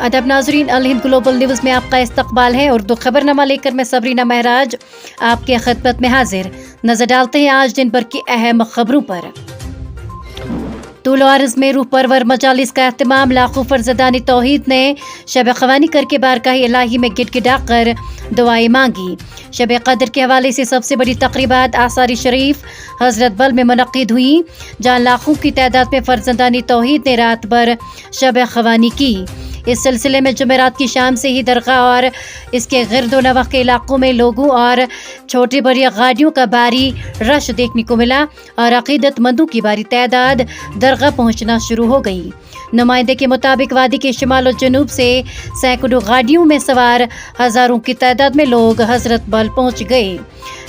अदब नाजरीन, अल Hind global news में आपका इस्तकबाल है। उर्दू खबरनामा लेकर मैं सबरीना महराज आपके खिदमत में हाजिर। नजर डालते हैं आज दिन भर की अहम खबरों पर। तूल अर्ज़ में रूह परवर मजालिस का एहतमाम। लाखों फर्जदानी तौहीद ने शब ख़वानी करके बारगाह इलाही में गिड़गिड़ा कर दुआएं मांगी। शब कदर के हवाले से सबसे बड़ी तकरीबात आसारी शरीफ हजरत बल में मुनक़िद हुई, जहाँ लाखों की तादाद में फर्जदानी तौहीद ने रात भर शब ख़वानी की। इस सिलसिले में जुमेरात की शाम से ही दरगाह और इसके गिरदो नवाह के इलाकों में लोगों और छोटी बड़ी गाड़ियों का भारी रश देखने को मिला और अकीदतमंदों की भारी तादाद दरगाह पहुंचना शुरू हो गई। नुमाइंदे के मुताबिक वादी के शिमाल और जनूब से सैकड़ों गाड़ियों में सवार हज़ारों की तादाद में लोग हजरत बल पहुंच गए।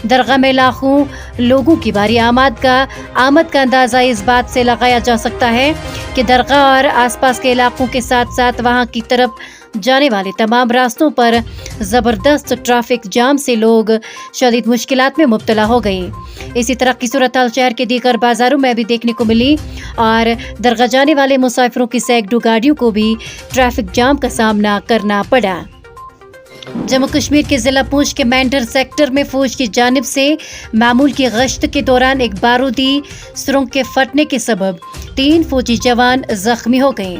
दरगाह में लाखों लोगों की भारी आमद का अंदाज़ा इस बात से लगाया जा सकता है कि दरगाह और आसपास के इलाकों के साथ साथ वहां की तरफ जाने वाले तमाम रास्तों पर ज़बरदस्त ट्रैफिक जाम से लोग शदीद मुश्किलात में मुब्तला हो गए। इसी तरह की सूरत हाल शहर के दीगर बाजारों में भी देखने को मिली और दरगाह जाने वाले मुसाफिरों की सैकड़ों गाड़ियों को भी ट्रैफिक जाम का सामना करना पड़ा। जम्मू कश्मीर के ज़िला पूंछ के मेंढर सेक्टर में फौज की जानिब से मामूल की गश्त के दौरान एक बारूदी सुरंग के फटने के सबब 3 फौजी जवान जख्मी हो गए।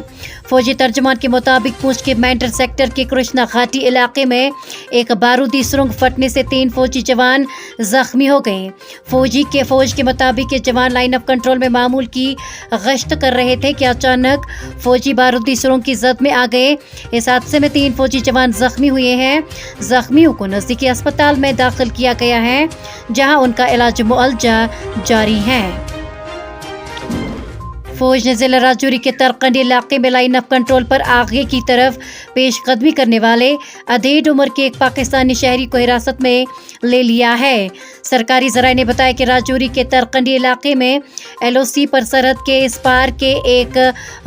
फौजी तर्जुमान के मुताबिक पूंछ के मेंढर सेक्टर के कृष्णा घाटी इलाके में एक बारूदी सुरंग फटने से 3 फौजी जवान जख्मी हो गए। फौज के मुताबिक ये जवान लाइन ऑफ कंट्रोल में मामूल की गश्त कर रहे थे कि अचानक फौजी बारूदी सुरंग की जद में आ गए। इस हादसे में 3 फौजी जवान जख्मी हुए हैं। जख्मियों को नजदीकी अस्पताल में दाखिल किया गया है, जहां उनका इलाज मुअल्जा जारी है। फौज ने जिला राजौरी के तरकंडी इलाके में लाइन ऑफ कंट्रोल पर आगे की तरफ पेश कदमी करने वाले अधेड़ उम्र के एक पाकिस्तानी शहरी को हिरासत में ले लिया है। सरकारी जराये ने बताया कि राजौरी के तरकंडी इलाके में LOC पर सरहद के इस पार के एक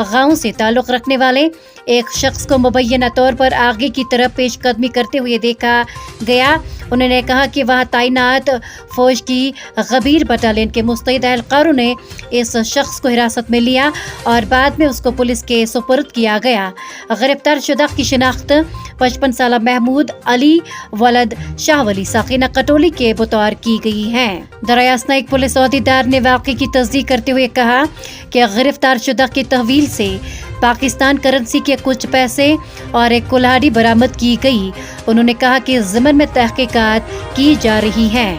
गांव से ताल्लुक़ रखने वाले एक शख्स को मुबैना तौर पर आगे की तरफ पेश कदमी करते हुए देखा गया। उन्होंने कहा कि वहां तैनात फौज की गबीर बटालियन के मुस्तैद एहलकारों ने इस शख्स को हिरासत में लिया और बाद में उसको पुलिस के सुपुर्द किया गया। गिरफ्तार शुदा की शिनाख्त 55 साल महमूद अली वलद शाह वली साकिना कटोली के बतौर की गई है। दरयासना एक पुलिस अहदेदार ने वाक़े की तस्दीक करते हुए कहा कि गिरफ्तार शुदा की तहवील से पाकिस्तान करेंसी के कुछ पैसे और एक कुल्हाड़ी बरामद की गई। उन्होंने कहा कि इस ज़िम्मन में तहकीकात की जा रही है।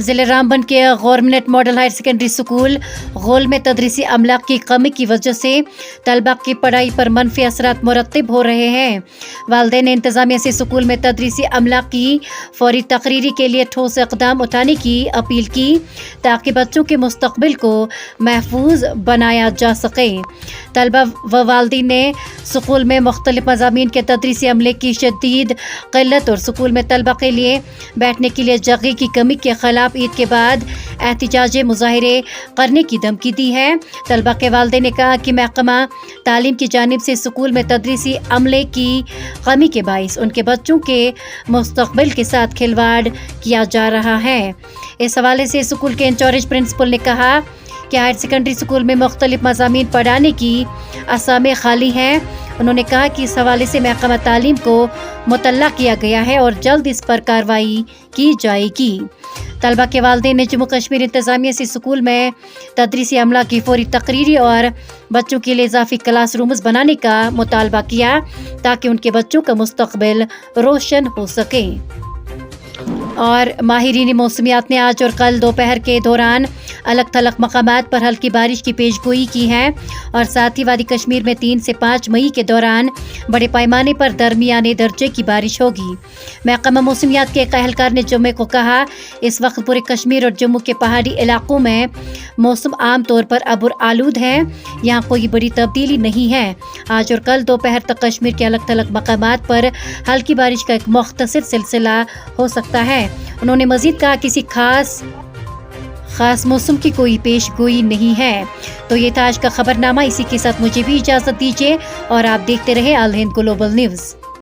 ज़िले रामबन के government model higher secondary school Gool में तदरीसी अमला की कमी की वजह से तलबा की पढ़ाई पर मनफी असरात मुरतब हो रहे हैं। वालिदैन ने इंतज़ामिया से स्कूल में तदरीसी अमला की फौरी तकरीरी के लिए ठोस इक़दाम उठाने की अपील की, ताकि बच्चों के मुस्तक़बिल को महफूज बनाया जा सके। तलबा व वालिदैन ने स्कूल में मुख्तलिफ मज़ामीन के तदरीसी अमले की शदीद क़िल्लत और स्कूल में तलबा के लिए बैठने के लिए जगह की कमी के खिलाफ ईद के बाद एहतिजाजी मुजाहिरे करने की धमकी दी है। तलबा के वालिदैन ने कहा कि महकमा तालीम की जानिब से स्कूल में तदरीसी अमले की कमी के बाइस उनके बच्चों के मुस्तक़बिल के साथ खिलवाड़ किया जा रहा है। इस हवाले से स्कूल के इंचार्ज प्रिंसिपल ने कहा कि हायर सेकेंडरी स्कूल में मुख्तलिफ मज़ामीन पढ़ाने की असामी खाली हैं। उन्होंने कहा कि इस हवाले से महकमा तालीम को मुतल्ला किया गया है और जल्द इस पर कार्रवाई की जाएगी। तलबा के वालिदैन ने जम्मू कश्मीर इंतज़ामिया से स्कूल में तदरीसी अमला की फौरी तकरीरी और बच्चों के लिए इजाफी क्लास रूम्स बनाने का मुतालबा किया, ताकि उनके बच्चों का मुस्तक़बिल रोशन हो सके। और माहिरीन मौसमियात ने आज और कल दोपहर के दौरान अलग थलग मकामात पर हल्की बारिश की पेशगोई की है और साथ ही वादी कश्मीर में 3 से 5 मई के दौरान बड़े पैमाने पर दरमियाने दर्जे की बारिश होगी। महकमा मौसमियात के एक एहलकार ने जुम्मे को कहा, इस वक्त पूरे कश्मीर और जम्मू के पहाड़ी इलाकों में मौसम आम तौर पर अबुर आलूद है, यहाँ कोई बड़ी तब्दीली नहीं है। आज और कल दोपहर तक कश्मीर के अलग थलग मकामात पर हल्की बारिश का एक मुख्तसर सिलसिला हो सकता है। उन्होंने मजीद कहा किसी खास मौसम की कोई पेश गोई नहीं है। तो ये था आज का खबरनामा। इसी के साथ मुझे भी इजाज़त दीजिए और आप देखते रहे अल हिंद ग्लोबल न्यूज़।